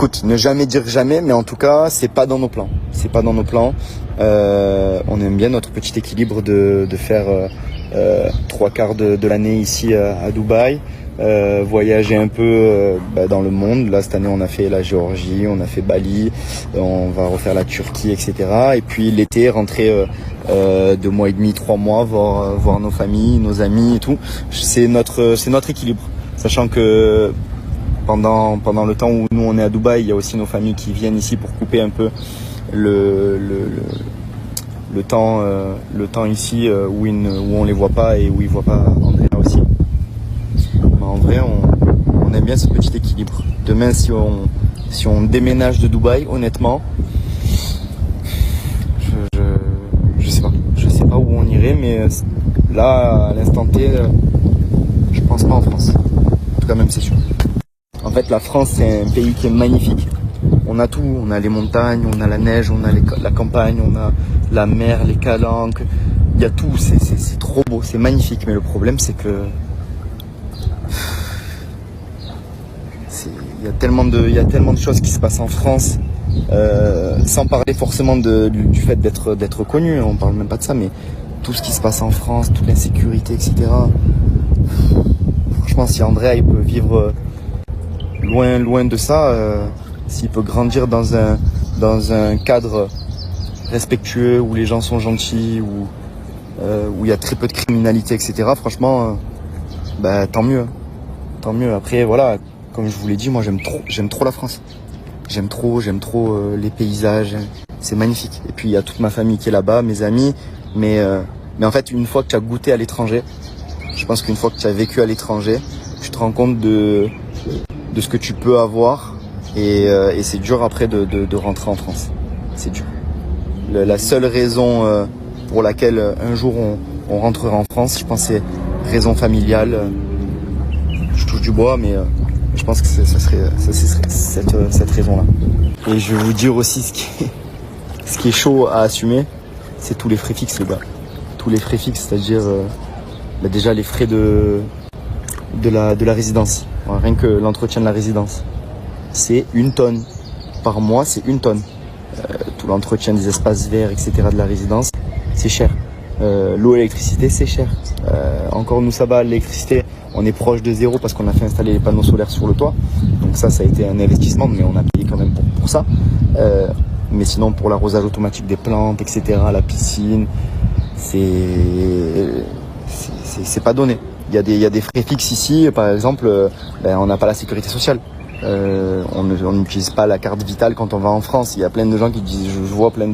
Écoute, ne jamais dire jamais, mais en tout cas, c'est pas dans nos plans. C'est pas dans nos plans. On aime bien notre petit équilibre de faire 3/4 de l'année ici à Dubaï, voyager un peu dans le monde. Là, cette année, on a fait la Géorgie, on a fait Bali, on va refaire la Turquie, etc. Et puis l'été, rentrer 2 mois et demi, 3 mois, voir nos familles, nos amis et tout. C'est notre équilibre, sachant que pendant le temps où nous on est à Dubaï, il y a aussi nos familles qui viennent ici pour couper un peu le temps ici où on les voit pas et où ils voient pas Andrea aussi. Mais en vrai, on aime bien ce petit équilibre. Demain, si on déménage de Dubaï, honnêtement, je sais pas où on irait, mais là, à l'instant T, je pense pas en France. En tout cas, même c'est sûr. En fait, la France, c'est un pays qui est magnifique. On a tout, on a les montagnes, on a la neige, on a la campagne, on a la mer, les calanques. Il y a tout, c'est trop beau, c'est magnifique. Mais le problème, c'est que il y a tellement de choses qui se passent en France, sans parler forcément du fait d'être connu. On parle même pas de ça, mais tout ce qui se passe en France, toute l'insécurité, etc. Franchement, si Andrea il peut vivre loin de ça, s'il peut grandir dans un cadre respectueux où les gens sont gentils, où il y a très peu de criminalité, etc. Franchement, tant mieux. Tant mieux. Après, voilà, comme je vous l'ai dit, moi j'aime trop la France. J'aime trop les paysages. C'est magnifique. Et puis il y a toute ma famille qui est là-bas, mes amis. Mais en fait, une fois que tu as goûté à l'étranger, je pense qu'une fois que tu as vécu à l'étranger, tu te rends compte de ce que tu peux avoir et c'est dur après de rentrer en France. C'est dur. La seule raison pour laquelle un jour on rentrera en France, je pense c'est raison familiale. Je touche du bois, mais je pense que ça serait cette raison-là. Et je vais vous dire aussi ce qui est chaud à assumer, c'est tous les frais fixes, les gars. Tous les frais fixes, c'est-à-dire déjà les frais de la résidence. Rien que l'entretien de la résidence. C'est 1 tonne. Par mois, c'est 1 tonne. Tout l'entretien des espaces verts, etc. de la résidence, c'est cher. L'eau et l'électricité, c'est cher. Encore nous, ça va, l'électricité, on est proche de zéro parce qu'on a fait installer les panneaux solaires sur le toit. Donc ça a été un investissement, mais on a payé quand même pour ça. Mais sinon, pour l'arrosage automatique des plantes, etc., la piscine, c'est pas donné. Il y a des frais fixes ici, par exemple, on n'a pas la sécurité sociale. On n'utilise pas la carte vitale quand on va en France. Il y a plein de gens qui disent, je vois plein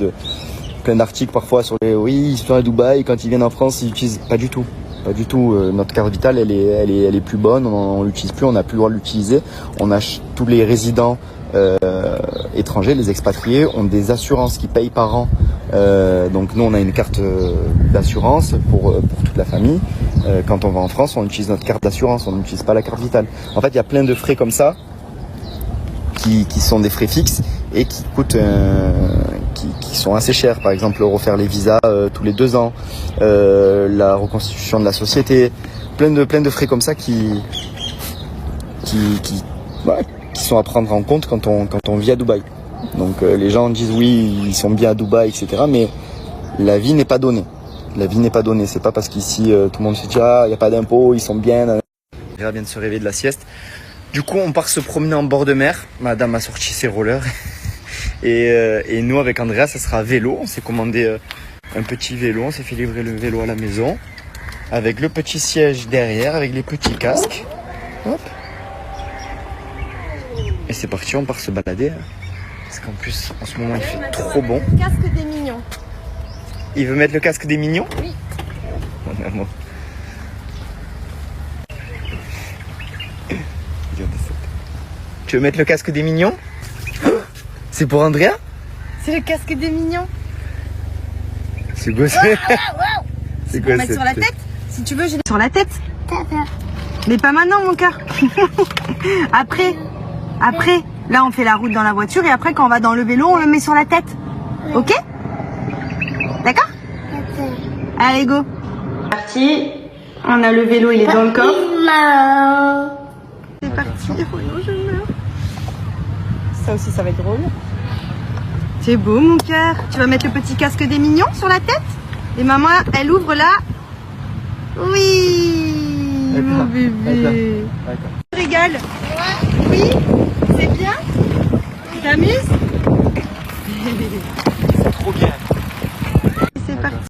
d'articles parfois sur ils sont à Dubaï, quand ils viennent en France, ils utilisent pas du tout. Pas du tout. Notre carte vitale, elle est plus bonne, on l'utilise plus, on n'a plus le droit de l'utiliser. Tous les résidents étrangers, les expatriés, ont des assurances qui payent par an. Donc nous, on a une carte d'assurance pour toute la famille. Quand on va en France, on utilise notre carte d'assurance, on n'utilise pas la carte vitale. En fait, il y a plein de frais comme ça qui sont des frais fixes et qui coûtent, qui sont assez chers. Par exemple, refaire les visas tous les 2 ans, la reconstitution de la société, plein de frais comme ça qui sont à prendre en compte quand on vit à Dubaï. Donc les gens disent oui, ils sont bien à Dubaï, etc. Mais la vie n'est pas donnée. La vie n'est pas donnée. C'est pas parce qu'ici tout le monde se dit il n'y a pas d'impôts, ils sont bien. Andrea vient de se réveiller de la sieste. Du coup, on part se promener en bord de mer. Madame a sorti ses rollers. Et nous, avec Andrea, ça sera vélo. On s'est commandé un petit vélo. On s'est fait livrer le vélo à la maison. Avec le petit siège derrière, avec les petits casques. Hop. Et c'est parti, on part se balader. Parce qu'en plus, en ce moment, il fait trop bon. Le casque des mignons. Il veut mettre le casque des mignons ? Oui. Oh, non. Tu veux mettre le casque des mignons ? C'est pour Andrea ? C'est le casque des mignons. C'est quoi ça ? C'est pour mettre sur la tête. Si tu veux, j'ai sur la tête. Mais pas maintenant, mon cœur. Après, là, on fait la route dans la voiture et après, quand on va dans le vélo, on le met sur la tête. Ok ? D'accord ? Allez, go. Parti. On a le vélo, il est dans le coffre. C'est parti. Oh non, je meurs. Ça aussi, ça va être drôle. C'est beau, mon cœur. Tu vas mettre le petit casque des mignons sur la tête? Et maman, elle ouvre là. Oui, mon bébé. Tu rigoles? Oui, c'est bien. Tu t'amuses?